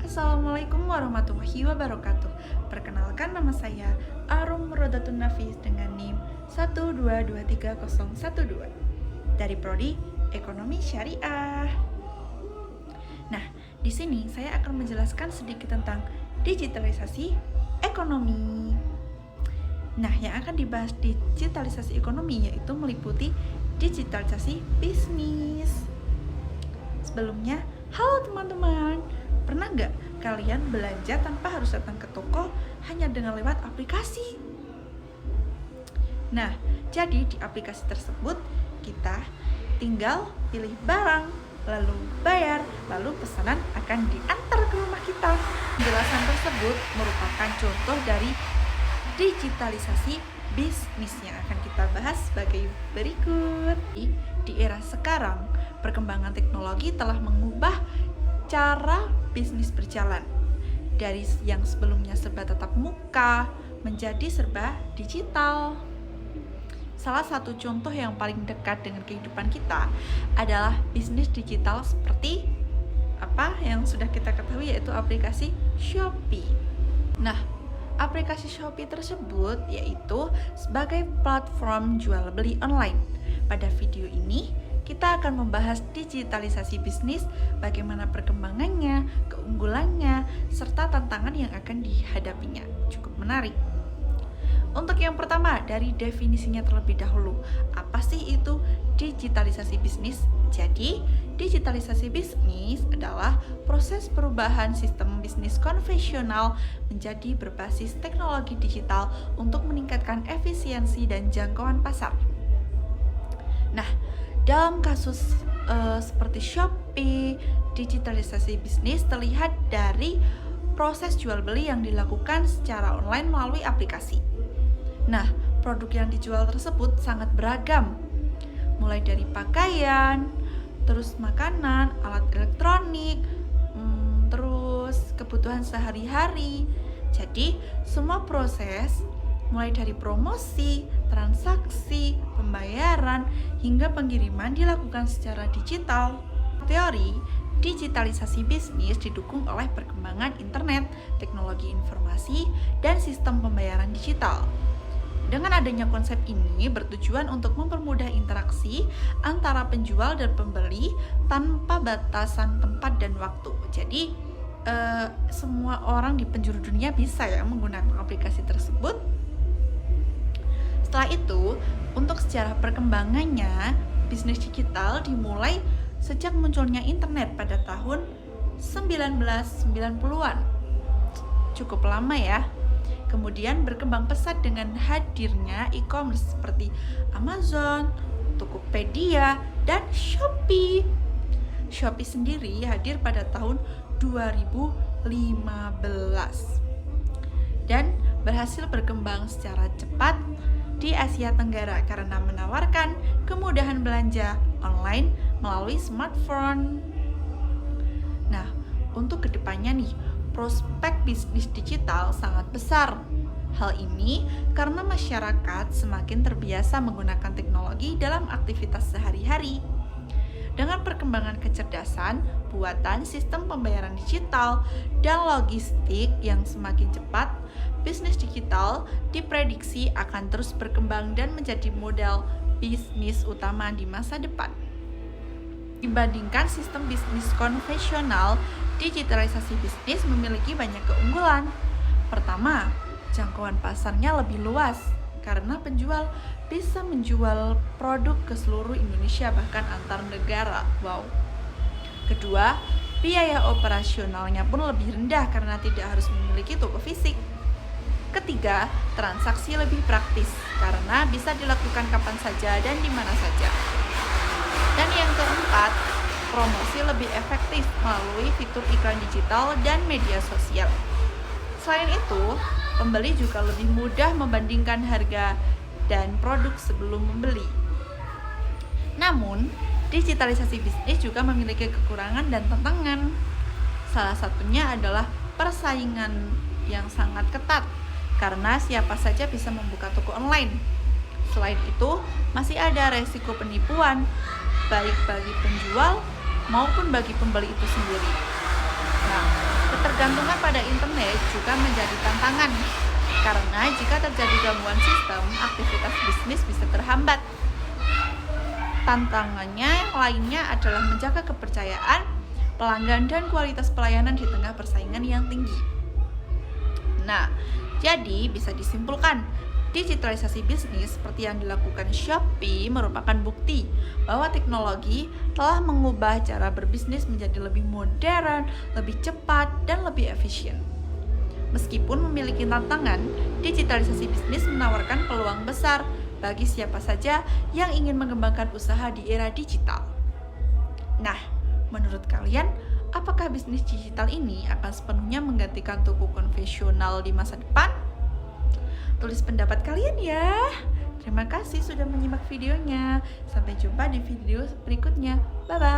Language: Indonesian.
Assalamualaikum warahmatullahi wabarakatuh. Perkenalkan, nama saya Arum Rodatun Nafis dengan NIM 1223012 dari Prodi Ekonomi Syariah. Nah, di sini saya akan menjelaskan sedikit tentang digitalisasi ekonomi. Nah, yang akan dibahas digitalisasi ekonomi yaitu meliputi digitalisasi bisnis. Sebelumnya, halo teman-teman, pernah nggak kalian belanja tanpa harus datang ke toko hanya dengan lewat aplikasi? Nah, jadi di aplikasi tersebut kita tinggal pilih barang, lalu bayar, lalu pesanan akan diantar ke rumah kita. Penjelasan tersebut merupakan contoh dari digitalisasi bisnis yang akan kita bahas sebagai berikut. Di era sekarang, perkembangan teknologi telah mengubah cara bisnis berjalan. Dari yang sebelumnya serba tatap muka menjadi serba digital. Salah satu contoh yang paling dekat dengan kehidupan kita adalah bisnis digital seperti apa yang sudah kita ketahui, yaitu aplikasi Shopee. Nah, aplikasi Shopee tersebut yaitu sebagai platform jual beli online. Pada video ini kita akan membahas digitalisasi bisnis, bagaimana perkembangannya, keunggulannya, serta tantangan yang akan dihadapinya. Cukup menarik. Untuk yang pertama, dari definisinya terlebih dahulu. Apa sih itu digitalisasi bisnis? Jadi, digitalisasi bisnis adalah proses perubahan sistem bisnis konvensional menjadi berbasis teknologi digital untuk meningkatkan efisiensi dan jangkauan pasar. Nah, dalam kasus seperti Shopee, digitalisasi bisnis terlihat dari proses jual beli yang dilakukan secara online melalui aplikasi. Nah, produk yang dijual tersebut sangat beragam, mulai dari pakaian, terus makanan, alat elektronik, terus kebutuhan sehari-hari. Jadi, semua proses mulai dari promosi, transaksi, pembayaran, hingga pengiriman dilakukan secara digital. Teori digitalisasi bisnis didukung oleh perkembangan internet, teknologi informasi, dan sistem pembayaran digital. Dengan adanya konsep ini bertujuan untuk mempermudah interaksi antara penjual dan pembeli tanpa batasan tempat dan waktu. Jadi semua orang di penjuru dunia bisa ya menggunakan aplikasi tersebut. Setelah itu, untuk sejarah perkembangannya, bisnis digital dimulai sejak munculnya internet pada tahun 1990-an. Cukup lama ya. Kemudian berkembang pesat dengan hadirnya e-commerce seperti Amazon, Tokopedia, dan Shopee. Shopee sendiri hadir pada tahun 2015 dan berhasil berkembang secara cepat di Asia Tenggara karena menawarkan kemudahan belanja online melalui smartphone. Nah, untuk kedepannya nih, prospek bisnis digital sangat besar. Hal ini karena masyarakat semakin terbiasa menggunakan teknologi dalam aktivitas sehari-hari. Dengan perkembangan kecerdasan, buatan sistem pembayaran digital, dan logistik yang semakin cepat, bisnis digital diprediksi akan terus berkembang dan menjadi modal bisnis utama di masa depan. Dibandingkan sistem bisnis konvensional, digitalisasi bisnis memiliki banyak keunggulan. Pertama, jangkauan pasarnya lebih luas karena penjual bisa menjual produk ke seluruh Indonesia bahkan antar negara. Wow. Kedua, biaya operasionalnya pun lebih rendah karena tidak harus memiliki toko fisik. Ketiga, transaksi lebih praktis karena bisa dilakukan kapan saja dan di mana saja. Dan yang keempat, promosi lebih efektif melalui fitur iklan digital dan media sosial. Selain itu, pembeli juga lebih mudah membandingkan harga dan produk sebelum membeli. Namun, digitalisasi bisnis juga memiliki kekurangan dan tantangan. Salah satunya adalah persaingan yang sangat ketat karena siapa saja bisa membuka toko online. Selain itu, masih ada resiko penipuan, baik bagi penjual maupun bagi pembeli itu sendiri. Nah, Ketergantungan pada internet juga menjadi tantangan, karena jika terjadi gangguan sistem, aktivitas bisnis bisa terhambat. Tantangannya lainnya adalah menjaga kepercayaan pelanggan dan kualitas pelayanan di tengah persaingan yang tinggi. Nah, jadi bisa disimpulkan, digitalisasi bisnis seperti yang dilakukan Shopee merupakan bukti bahwa teknologi telah mengubah cara berbisnis menjadi lebih modern, lebih cepat, dan lebih efisien. Meskipun memiliki tantangan, digitalisasi bisnis menawarkan peluang besar bagi siapa saja yang ingin mengembangkan usaha di era digital. Nah, menurut kalian, apakah bisnis digital ini akan sepenuhnya menggantikan toko konvensional di masa depan? Tulis pendapat kalian ya. Terima kasih sudah menyimak videonya. Sampai jumpa di video berikutnya. Bye-bye.